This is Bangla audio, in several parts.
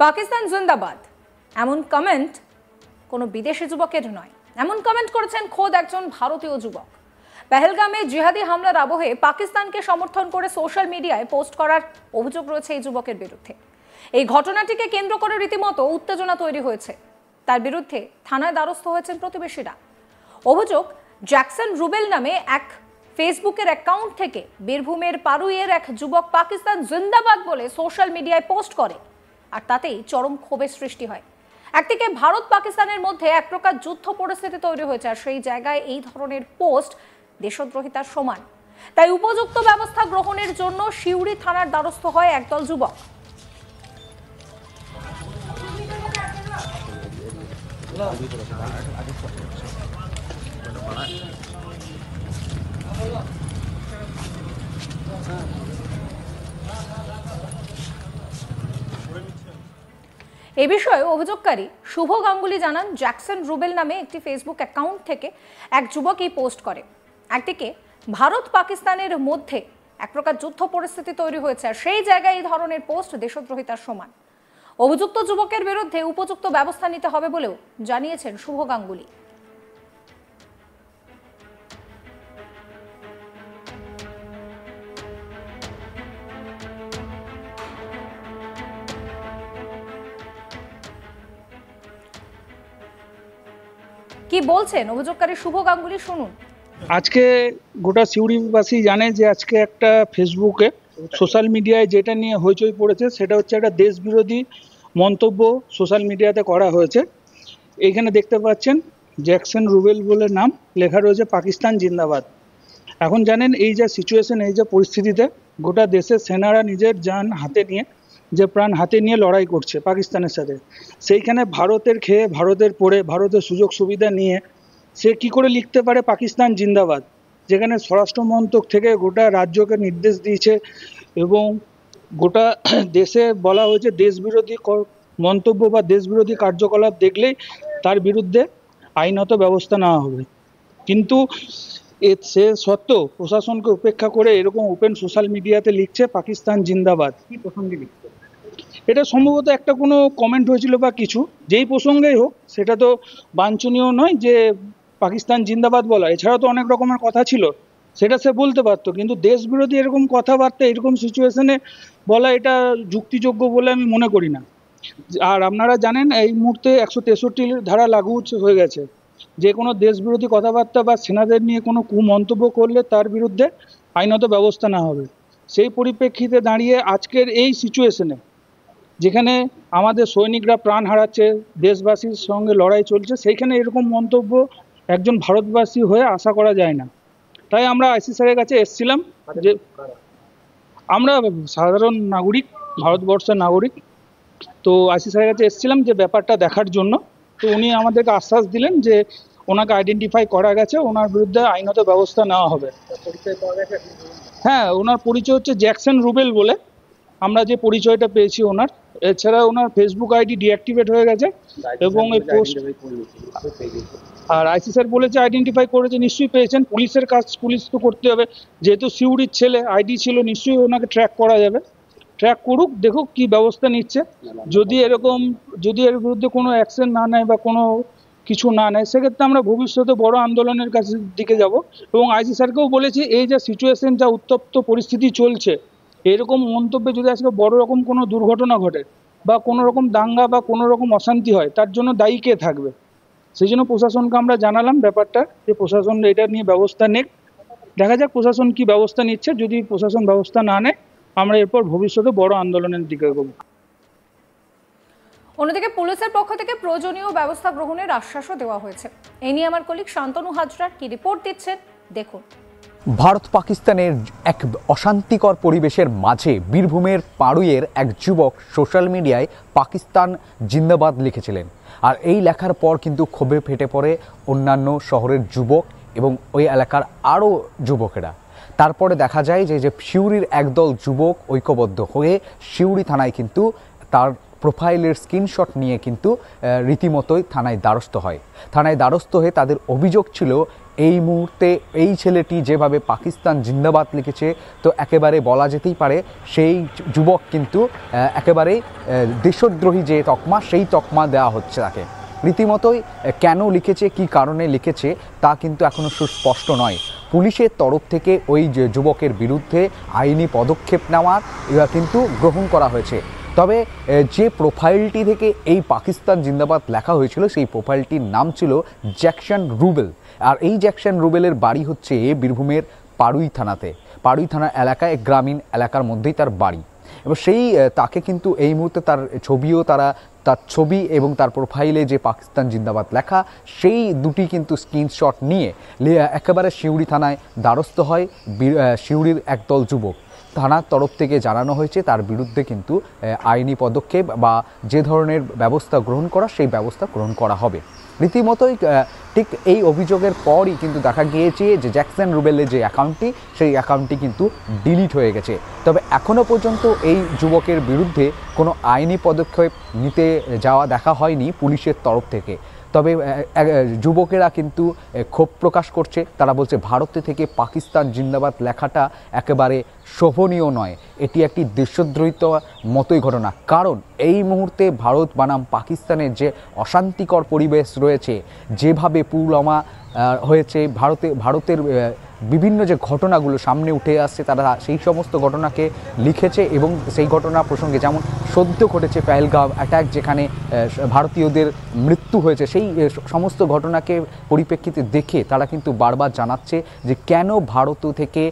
পাকিস্তান জিন্দাবাদ এমন কমেন্ট কোনো বিদেশি যুবকের নয়, এমন কমেন্ট করেছেন খোদ একজন ভারতীয় যুবক। পেহেলগামে জিহাদি হামলার আবহে পাকিস্তানকে সমর্থন করে সোশ্যাল মিডিয়ায় পোস্ট করার অভিযোগ রয়েছে এই যুবকের বিরুদ্ধে। এই ঘটনাটিকে কেন্দ্র করে রীতিমতো উত্তেজনা তৈরি হয়েছে। তার বিরুদ্ধে থানায় দ্বারস্থ হয়েছেন প্রতিবেশীরা। অভিযোগ, জ্যাকসন রুবেল নামে এক ফেসবুকের অ্যাকাউন্ট থেকে বীরভূমের পারুইয়ের এক যুবক পাকিস্তান জিন্দাবাদ বলে সোশ্যাল মিডিয়ায় পোস্ট করে, আর তাতেই চরম ক্ষোভের সৃষ্টি হয়। একদিকে ভারত পাকিস্তানের মধ্যে এক প্রকার যুদ্ধ পরিস্থিতি তৈরি হয়েছে, আর সেই জায়গায় এই ধরনের পোস্ট দেশদ্রোহিতার সমান। তাই উপযুক্ত ব্যবস্থা গ্রহণের জন্য সিউড়ি থানার দ্বারস্থ হয় একদল যুবক। এ বিষয়ে অভিযোগকারী শুভ গাঙ্গুলি জানান, জ্যাকসন রুবেল নামে একটি ফেসবুক অ্যাকাউন্ট থেকে এক যুবক এই পোস্ট করে। একদিকে ভারত পাকিস্তানের মধ্যে এক প্রকার যুদ্ধ পরিস্থিতি তৈরি হয়েছে, আর সেই জায়গায় এই ধরনের পোস্ট দেশদ্রোহিতার সমান। অভিযুক্ত যুবকের বিরুদ্ধে উপযুক্ত ব্যবস্থা নিতে হবে বলেও জানিয়েছেন শুভ গাঙ্গুলি। কি বলছেন অভিযোগকারী শুভ গাঙ্গুলি, শুনুন। আজকে গোটা সিউড়িবাসী জানে যে আজকে একটা ফেসবুকে সোশ্যাল মিডিয়ায় যেটা নিয়ে হইচই পড়েছে, সেটা হচ্ছে একটা দেশ বিরোধী মন্তব্য সোশ্যাল মিডিয়াতে করা হয়েছে। এখানে দেখতে পাচ্ছেন জ্যাকসন রুবেল বলে নাম লেখা রয়েছে পাকিস্তান জিন্দাবাদ। এখন জানেন এই যে সিচুয়েশন, এই যে পরিস্থিতিতে গোটা দেশের সেনারা নিজের জান হাতে নিয়ে, যে প্রাণ হাতে নিয়ে লড়াই করছে পাকিস্তানের সাথে, সেইখানে ভারতের খেয়ে, ভারতের পড়ে, ভারতের সুযোগ সুবিধা নিয়ে সে কি করে লিখতে পারে পাকিস্তান জিন্দাবাদ, যেখানে স্বরাষ্ট্র মন্ত্রক থেকে গোটা রাজ্যকে নির্দেশ দিয়েছে এবং গোটা দেশে বলা হয়েছে দেশবিরোধী মন্তব্য বা দেশবিরোধী কার্যকলাপ দেখলেই তার বিরুদ্ধে আইনত ব্যবস্থা নেওয়া হবে। কিন্তু সে সত্ত্বেও প্রশাসনকে উপেক্ষা করে এরকম ওপেন সোশ্যাল মিডিয়াতে লিখছে পাকিস্তান জিন্দাবাদ। কি প্রসঙ্গে লিখছে? এটা সম্ভবত একটা কোনো কমেন্ট হয়েছিল বা কিছু, যেই প্রসঙ্গেই হোক, সেটা তো বাঞ্ছনীয় নয় যে পাকিস্তান জিন্দাবাদ বলা। এছাড়াও তো অনেক রকমের কথা ছিল, সেটা সে বলতে পারতো, কিন্তু দেশ বিরোধী এরকম কথাবার্তা এরকম সিচুয়েশনে বলা এটা যুক্তিযোগ্য বলে আমি মনে করি না। আর আপনারা জানেন এই মুহূর্তে 163 ধারা লাগু হয়ে গেছে। যে কোনো দেশ বিরোধী কথাবার্তা বা সেনাদের নিয়ে কোনো কুমন্তব্য করলে তার বিরুদ্ধে আইনত ব্যবস্থা নেওয়া হবে। সেই পরিপ্রেক্ষিতে দাঁড়িয়ে আজকের এই সিচুয়েশনে, যেখানে আমাদের সৈনিকরা প্রাণ হারাচ্ছে, দেশবাসীর সঙ্গে লড়াই চলছে, সেইখানে এরকম মন্তব্য একজন ভারতবাসী হয়ে আশা করা যায় না। তাই আমরা আইসি স্যারের কাছে এসেছিলাম, যে আমরা সাধারণ নাগরিক, ভারতবর্ষের নাগরিক, তো আইসি স্যারের কাছে এসেছিলাম যে ব্যাপারটা দেখার জন্য। তো উনি আমাদেরকে আশ্বাস দিলেন যে ওনাকে আইডেন্টিফাই করা গেছে, ওনার বিরুদ্ধে আইনত ব্যবস্থা নেওয়া হবে। হ্যাঁ, ওনার পরিচয় হচ্ছে জ্যাকসন রুবেল বলে, আমরা যে পরিচয়টা পেয়েছি ওনার। এছাড়া ওনার ফেসবুক আইডি ডিঅ্যাক্টিভেট হয়ে গেছে এবং এই পোস্ট, আর আইসি স্যার বলেছে আইডেন্টিফাই করেছে, নিশ্চয়ই পেয়েছেন। পুলিশের কাজ পুলিশ তো করতে হবে, যেহেতু সিউড়ির ছেলে, আইডি ছিল, নিশ্চয়ই ওনাকে ট্র্যাক করা যাবে। ট্র্যাক করুক, দেখুক কি ব্যবস্থা নিচ্ছে। যদি এর বিরুদ্ধে কোনো অ্যাকশন না নেয় বা কোনো কিছু না নেয়, সেক্ষেত্রে আমরা ভবিষ্যতে বড় আন্দোলনের দিকে যাব। এবং আইসি স্যারকেও বলেছি, এই যে সিচুয়েশন, যা উত্তপ্ত পরিস্থিতি চলছে, এরকম মন্তব্যে যদি আজকে বড় রকম কোনো দুর্ঘটনা ঘটে বা কোনো রকম দাঙ্গা বা কোনো রকম অশান্তি হয়, তার জন্য দায়ী কে থাকবে? সেই জন্য প্রশাসনকে আমরা জানালাম ব্যাপারটা, যে প্রশাসন এটা নিয়ে ব্যবস্থা নেক। দেখা যাক প্রশাসন কি ব্যবস্থা নিচ্ছে। যদি প্রশাসন ব্যবস্থা না নেয়, আমরা এরপর ভবিষ্যতে বড় আন্দোলনের দিকে এগোবো। অন্যদিকে পুলিশের পক্ষ থেকে প্রয়োজনীয় ব্যবস্থা গ্রহণের আশ্বাসও দেওয়া হয়েছে। এই নিয়ে আমার কলিগ শান্তনু হাজরা কি রিপোর্ট দিচ্ছেন, দেখুন। ভারত পাকিস্তানের এক অশান্তিকর পরিবেশের মাঝে বীরভূমের পাড়ুইয়ের এক যুবক সোশ্যাল মিডিয়ায় পাকিস্তান জিন্দাবাদ লিখেছিলেন, আর এই লেখার পর কিন্তু ক্ষোভে ফেটে পড়ে অন্যান্য শহরের যুবক এবং ওই এলাকার আরও যুবকেরা। তারপরে দেখা যায় যে সিউড়ির একদল যুবক ঐক্যবদ্ধ হয়ে সিউড়ি থানায় কিন্তু তার প্রোফাইলের স্ক্রিনশট নিয়ে কিন্তু রীতিমতোই থানায় দ্বারস্থ হয়। থানায় দ্বারস্থ হয়ে তাদের অভিযোগ ছিল এই মুহূর্তে এই ছেলেটি যেভাবে পাকিস্তান জিন্দাবাদ লিখেছে, তো একেবারে বলা যেতেই পারে সেই যুবক কিন্তু একেবারেই দেশদ্রোহী যে তকমা, সেই তকমা দেওয়া হচ্ছে তাকে। রীতিমতোই কেন লিখেছে, কি কারণে লিখেছে তা কিন্তু এখনও সুস্পষ্ট নয়। পুলিশের তরফ থেকে ওই যে যুবকের বিরুদ্ধে আইনি পদক্ষেপ নেওয়ার কিন্তু গ্রহণ করা হয়েছে। তবে যে প্রোফাইলটি থেকে এই পাকিস্তান জিন্দাবাদ লেখা হয়েছিল সেই প্রোফাইলটির নাম ছিল জ্যাকসন রুবেল। আর এই জ্যাকসন রুবেলের বাড়ি হচ্ছে বীরভূমের পাড়ুই থানাতে। পাড়ুই থানা এলাকায়, গ্রামীণ এলাকার মধ্যেই তার বাড়ি। এবার সেই তাকে কিন্তু এই মুহূর্তে তার ছবিও তার ছবি এবং তার প্রোফাইলে যে পাকিস্তান জিন্দাবাদ লেখা, সেই দুটি কিন্তু স্ক্রিনশট নিয়ে একেবারে সিউড়ি থানায় দ্বারস্থ হয় সিউড়ির একদল যুবক। থানার তরফ থেকে জানানো হয়েছে তার বিরুদ্ধে কিন্তু আইনি পদক্ষেপ বা যে ধরনের ব্যবস্থা গ্রহণ করা, সেই ব্যবস্থা গ্রহণ করা হবে। রীতিমতোই ঠিক এই অভিযোগের পরই কিন্তু দেখা গিয়েছে যে জ্যাকসন রুবেলের যে অ্যাকাউন্টটি, সেই অ্যাকাউন্টটি কিন্তু ডিলিট হয়ে গেছে। তবে এখনও পর্যন্ত এই যুবকের বিরুদ্ধে কোনো আইনি পদক্ষেপ নিতে যাওয়া দেখা হয়নি পুলিশের তরফ থেকে। তবে যুবকেরা কিন্তু ক্ষোভ প্রকাশ করছে। তারা বলছে ভারত থেকে পাকিস্তান জিন্দাবাদ লেখাটা একেবারে শোভনীয় নয়, এটি একটি দেশদ্রোহিতার মতোই ঘটনা। কারণ এই মুহূর্তে ভারত বানাম পাকিস্তানের যে অশান্তিকর পরিবেশ রয়েছে, যেভাবে পুলওয়ামা হয়েছে, ভারতের বিভিন্ন যে ঘটনাগুলো সামনে উঠে আসছে, তারা সেই সমস্ত ঘটনাকে লিখেছে এবং সেই ঘটনা প্রসঙ্গে, যেমন সদ্য ঘটেছে পেহেলগাঁও অ্যাটাক, যেখানে ভারতীয়দের মৃত্যু হয়েছে, সেই সমস্ত ঘটনাকে পরিপ্রেক্ষিতে দেখে তারা কিন্তু বারবার জানাচ্ছে যে কেন ভারত থেকে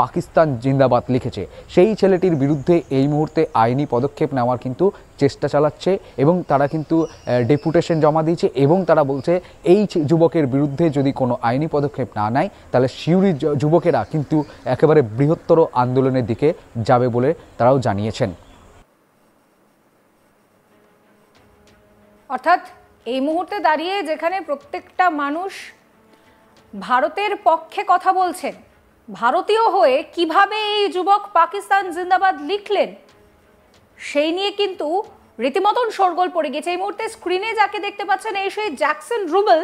পাকিস্তান জিন্দাবাদ লিখেছে। সেই ছেলেটির বিরুদ্ধে এই মুহূর্তে আইনি পদক্ষেপ নেওয়ার কিন্তু চেষ্টা চালাচ্ছে এবং তারা কিন্তু ডেপুটেশন জমা দিয়েছে এবং তারা বলছে এই যুবকের বিরুদ্ধে যদি কোনো আইনি পদক্ষেপ না নেয় তাহলে সিউড়ির যুবকেরা কিন্তু একেবারে বৃহত্তর আন্দোলনের দিকে যাবে বলে তারাও জানিয়েছেন। অর্থাৎ এই মুহূর্তে দাঁড়িয়ে যেখানে প্রত্যেকটা মানুষ ভারতের পক্ষে কথা বলছেন, ভারতীয় হয়ে কিভাবে এই যুবক পাকিস্তান জিন্দাবাদ লিখলেন সেই নিয়ে কিন্তু রীতিমতন শোরগোল পড়ে গেছে। এই মুহূর্তে স্ক্রিনে যাকে দেখতে পাচ্ছেন এই সেই জ্যাকসন রুবেল,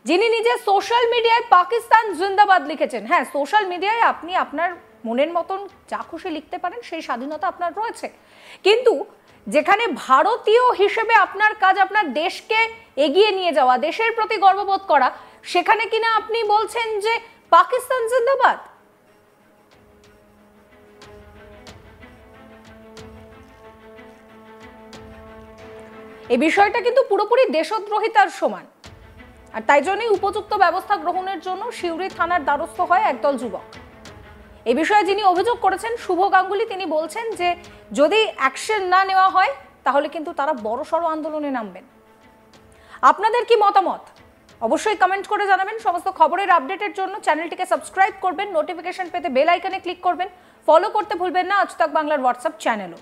যিনি নিজে সোশ্যাল মিডিয়ায় পাকিস্তান জিন্দাবাদ লিখেছেন। হ্যাঁ, সোশ্যাল মিডিয়ায় আপনি আপনার মনের মতন যা খুশি লিখতে পারেন, সেই স্বাধীনতা আপনার রয়েছে, কিন্তু যেখানে ভারতীয় হিসেবে আপনার কাজ আপনার দেশকে এগিয়ে নিয়ে যাওয়া, দেশের প্রতি গর্ববোধ করা, সেখানে কিনা আপনি বলছেন যে পাকিস্তান জিন্দাবাদ। এই বিষয়টা কিন্তু পুরোপুরি দেশদ্রোহিতার সমান। আর তাই জন্যই উপযুক্ত ব্যবস্থা গ্রহণের জন্য সিউড়ি থানার দ্বারস্থ হয় একদল যুবক। এই বিষয়ে যিনি অভিযোগ করেছেন শুভ গাঙ্গুলি, তিনি বলছেন যে যদি অ্যাকশন না নেওয়া হয় তাহলে কিন্তু তারা বড়সড় আন্দোলনে নামবেন। আপনাদের কি মতামত অবশ্যই কমেন্ট করে জানাবেন। সমস্ত খবরের আপডেটের জন্য চ্যানেলটিকে সাবস্ক্রাইব করবেন, নোটিফিকেশন পেতে বেল আইকনে ক্লিক করবেন, ফলো করতে ভুলবেন না আজ তাক বাংলার হোয়াটসঅ্যাপ চ্যানেলও।